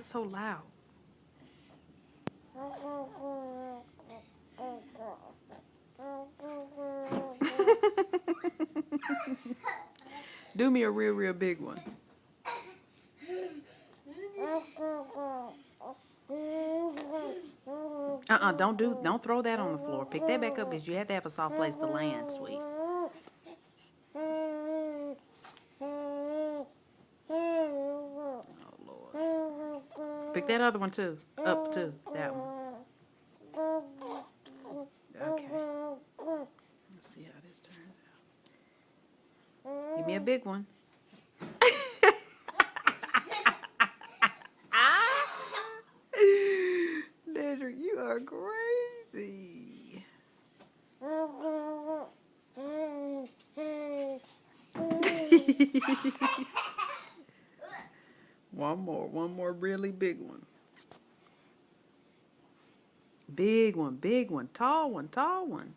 so loud? Do me a real, real big one. Don't throw that on the floor. Pick that back up because you have to have a soft place to land, sweet. Oh, Lord. Pick that other one too. Up too. That one. Okay. Let's see how this turns out. Give me a big one. Dedrick, you are crazy. One more really big one. Big one, tall one, tall one.